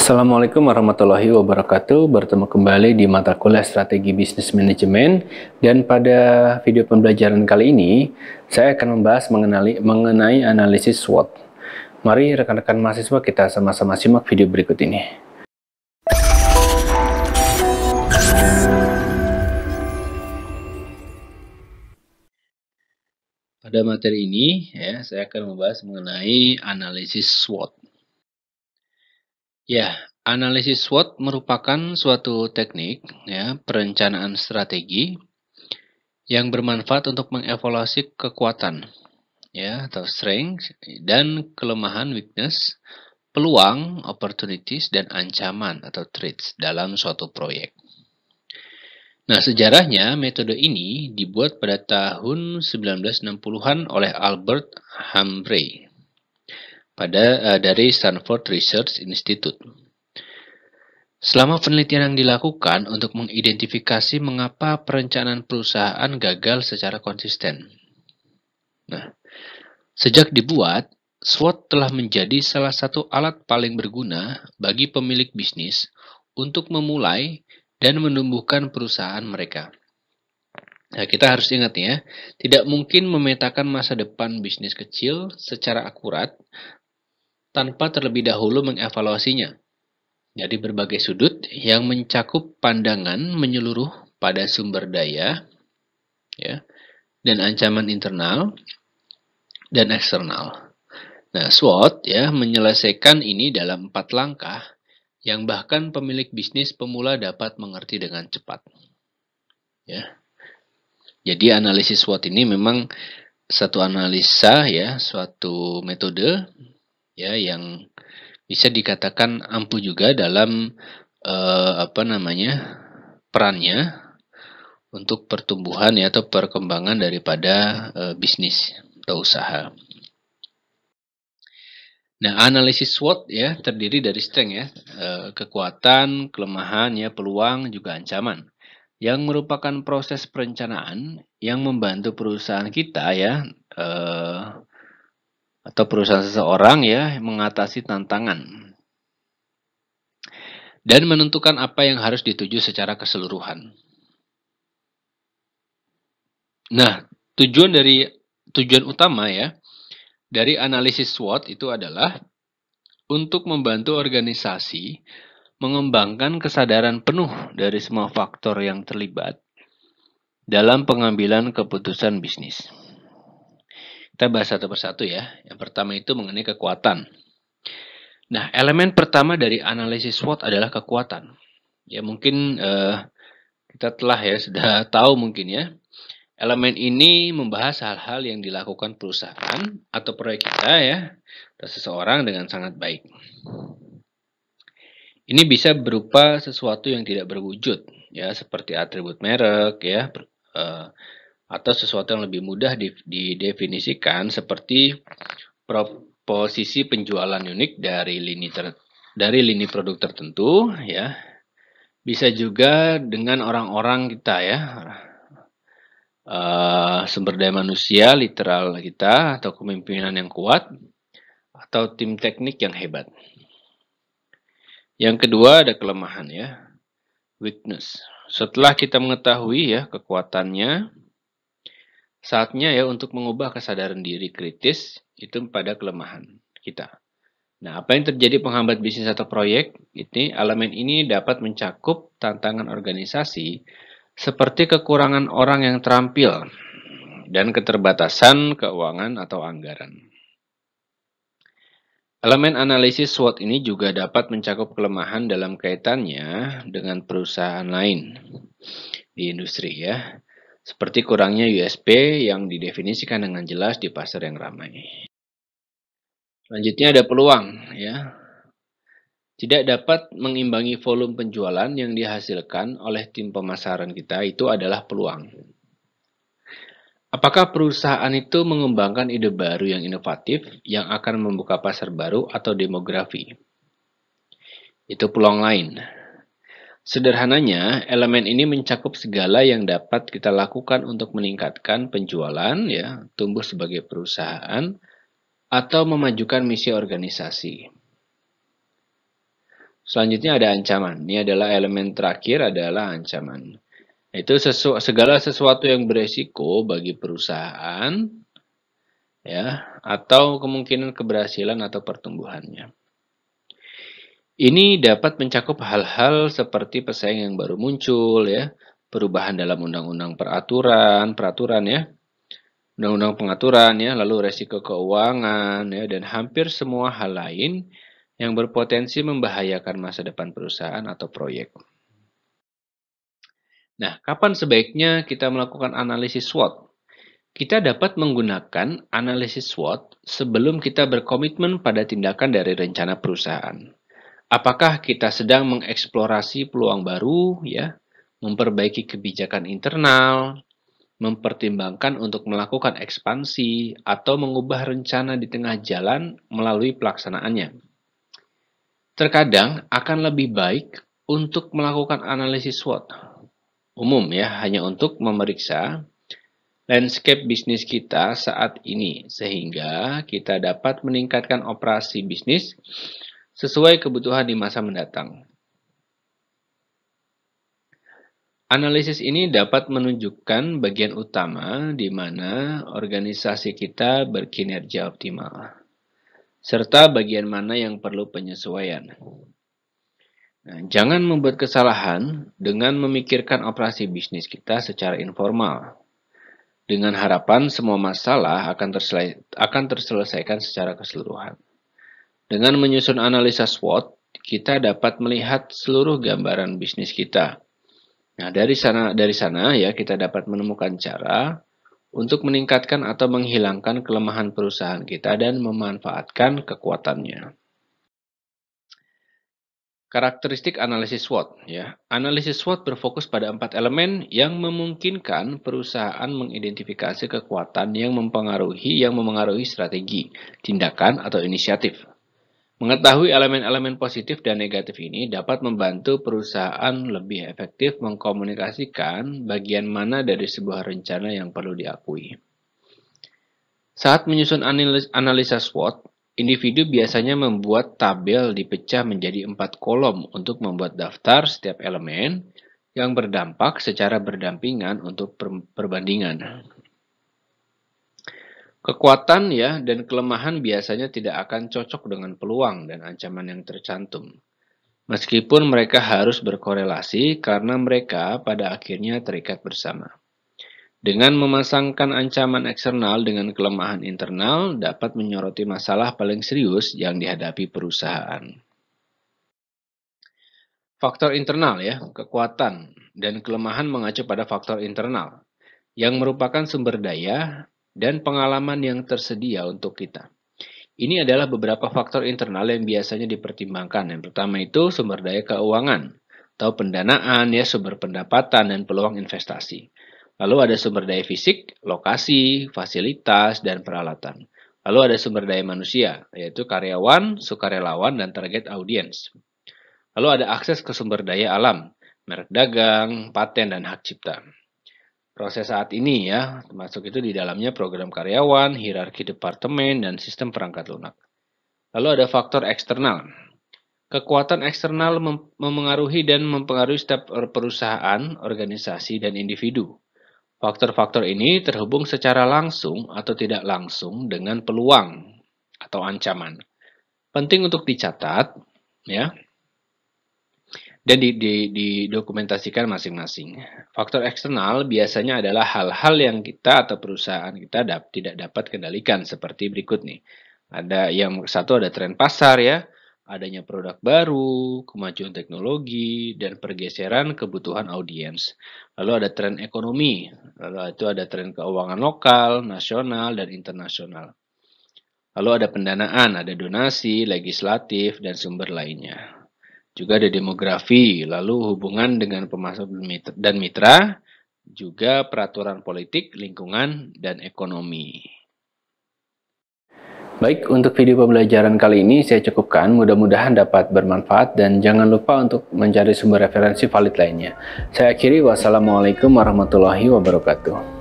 Assalamualaikum warahmatullahi wabarakatuh. Bertemu kembali di mata kuliah Strategi Bisnis Manajemen, dan pada video pembelajaran kali ini saya akan membahas mengenai analisis SWOT. Mari rekan-rekan mahasiswa kita sama-sama simak video berikut ini. Pada materi ini saya akan membahas mengenai analisis SWOT. Analisis SWOT merupakan suatu teknik perencanaan strategi yang bermanfaat untuk mengevaluasi kekuatan atau strength dan kelemahan weakness, peluang, opportunities, dan ancaman atau threats dalam suatu proyek. Nah, sejarahnya metode ini dibuat pada tahun 1960-an oleh Albert Humphrey dari Stanford Research Institute. Selama penelitian yang dilakukan untuk mengidentifikasi mengapa perencanaan perusahaan gagal secara konsisten. Nah, sejak dibuat, SWOT telah menjadi salah satu alat paling berguna bagi pemilik bisnis untuk memulai dan menumbuhkan perusahaan mereka. Nah, kita harus ingat tidak mungkin memetakan masa depan bisnis kecil secara akurat tanpa terlebih dahulu mengevaluasinya dari berbagai sudut yang mencakup pandangan menyeluruh pada sumber daya dan ancaman internal dan eksternal. Nah, SWOT menyelesaikan ini dalam 4 langkah yang bahkan pemilik bisnis pemula dapat mengerti dengan cepat. Jadi analisis SWOT ini memang satu analisa suatu metode yang bisa dikatakan ampuh juga dalam perannya untuk pertumbuhan atau perkembangan daripada bisnis atau usaha. Nah, analisis SWOT terdiri dari strength kekuatan, kelemahan peluang, juga ancaman, yang merupakan proses perencanaan yang membantu perusahaan kita atau perusahaan seseorang mengatasi tantangan dan menentukan apa yang harus dituju secara keseluruhan. Nah, tujuan utama dari analisis SWOT itu adalah untuk membantu organisasi mengembangkan kesadaran penuh dari semua faktor yang terlibat dalam pengambilan keputusan bisnis. Kita bahas satu persatu Yang pertama itu mengenai kekuatan. Nah, elemen pertama dari analisis SWOT adalah kekuatan. Mungkin kita telah sudah tahu mungkin Elemen ini membahas hal-hal yang dilakukan perusahaan atau proyek kita atau seseorang dengan sangat baik. Ini bisa berupa sesuatu yang tidak berwujud seperti atribut merek atau sesuatu yang lebih mudah didefinisikan seperti posisi penjualan unik dari lini produk tertentu Bisa juga dengan orang-orang kita sumber daya manusia literal kita atau kepemimpinan yang kuat atau tim teknik yang hebat. Yang kedua ada kelemahan weakness. Setelah kita mengetahui kekuatannya, saatnya untuk mengubah kesadaran diri kritis itu pada kelemahan kita. Nah, apa yang terjadi penghambat bisnis atau proyek? Elemen ini dapat mencakup tantangan organisasi seperti kekurangan orang yang terampil dan keterbatasan keuangan atau anggaran. Elemen analisis SWOT ini juga dapat mencakup kelemahan dalam kaitannya dengan perusahaan lain di industri seperti kurangnya USP yang didefinisikan dengan jelas di pasar yang ramai. Selanjutnya ada peluang Tidak dapat mengimbangi volume penjualan yang dihasilkan oleh tim pemasaran kita itu adalah peluang. Apakah perusahaan itu mengembangkan ide baru yang inovatif yang akan membuka pasar baru atau demografi? Itu peluang lain. Sederhananya, elemen ini mencakup segala yang dapat kita lakukan untuk meningkatkan penjualan, tumbuh sebagai perusahaan, atau memajukan misi organisasi. Selanjutnya ada ancaman. Ini adalah elemen terakhir adalah ancaman. Itu segala sesuatu yang beresiko bagi perusahaan ya, atau kemungkinan keberhasilan atau pertumbuhannya. Ini dapat mencakup hal-hal seperti pesaing yang baru muncul ya, perubahan dalam undang-undang peraturan ya, undang-undang pengaturan ya, lalu resiko keuangan ya, dan hampir semua hal lain yang berpotensi membahayakan masa depan perusahaan atau proyek. Nah, kapan sebaiknya kita melakukan analisis SWOT? Kita dapat menggunakan analisis SWOT sebelum kita berkomitmen pada tindakan dari rencana perusahaan. Apakah kita sedang mengeksplorasi peluang baru, ya, memperbaiki kebijakan internal, mempertimbangkan untuk melakukan ekspansi, atau mengubah rencana di tengah jalan melalui pelaksanaannya. Terkadang akan lebih baik untuk melakukan analisis SWOT umum ya, hanya untuk memeriksa landscape bisnis kita saat ini sehingga kita dapat meningkatkan operasi bisnis sesuai kebutuhan di masa mendatang. Analisis ini dapat menunjukkan bagian utama di mana organisasi kita berkinerja optimal, serta bagian mana yang perlu penyesuaian. Nah, jangan membuat kesalahan dengan memikirkan operasi bisnis kita secara informal, dengan harapan semua masalah akan terselesaikan secara keseluruhan. Dengan menyusun analisa SWOT, kita dapat melihat seluruh gambaran bisnis kita. Nah, dari sana ya kita dapat menemukan cara untuk meningkatkan atau menghilangkan kelemahan perusahaan kita dan memanfaatkan kekuatannya. Karakteristik analisis SWOT ya. Analisis SWOT berfokus pada 4 elemen yang memungkinkan perusahaan mengidentifikasi kekuatan yang memengaruhi strategi, tindakan atau inisiatif. Mengetahui elemen-elemen positif dan negatif ini dapat membantu perusahaan lebih efektif mengkomunikasikan bagian mana dari sebuah rencana yang perlu diakui. Saat menyusun analisa SWOT, individu biasanya membuat tabel dipecah menjadi 4 kolom untuk membuat daftar setiap elemen yang berdampak secara berdampingan untuk perbandingan. Kekuatan ya dan kelemahan biasanya tidak akan cocok dengan peluang dan ancaman yang tercantum. Meskipun mereka harus berkorelasi karena mereka pada akhirnya terikat bersama. Dengan memasangkan ancaman eksternal dengan kelemahan internal dapat menyoroti masalah paling serius yang dihadapi perusahaan. Faktor internal ya, kekuatan dan kelemahan mengacu pada faktor internal yang merupakan sumber daya dan pengalaman yang tersedia untuk kita. Ini adalah beberapa faktor internal yang biasanya dipertimbangkan. Yang pertama itu sumber daya keuangan atau pendanaan ya, sumber pendapatan dan peluang investasi. Lalu ada sumber daya fisik, lokasi, fasilitas, dan peralatan. Lalu ada sumber daya manusia, yaitu karyawan, sukarelawan, dan target audiens. Lalu ada akses ke sumber daya alam, merek dagang, paten, dan hak cipta. Proses saat ini ya, termasuk itu di dalamnya program karyawan, hierarki departemen, dan sistem perangkat lunak. Lalu ada faktor eksternal. Kekuatan eksternal memengaruhi dan mempengaruhi setiap perusahaan, organisasi, dan individu. Faktor-faktor ini terhubung secara langsung atau tidak langsung dengan peluang atau ancaman. Penting untuk dicatat, ya, dan didokumentasikan masing-masing. Faktor eksternal biasanya adalah hal-hal yang kita atau perusahaan kita tidak dapat kendalikan seperti berikut nih. Ada yang satu ada tren pasar ya, adanya produk baru, kemajuan teknologi, dan pergeseran kebutuhan audiens. Lalu ada tren ekonomi, lalu itu ada tren keuangan lokal, nasional, dan internasional. Lalu ada pendanaan, ada donasi, legislatif, dan sumber lainnya. Juga ada demografi, lalu hubungan dengan pemasok dan mitra, juga peraturan politik, lingkungan, dan ekonomi. Baik, untuk video pembelajaran kali ini saya cukupkan. Mudah-mudahan dapat bermanfaat dan jangan lupa untuk mencari sumber referensi valid lainnya. Saya akhiri, wassalamualaikum warahmatullahi wabarakatuh.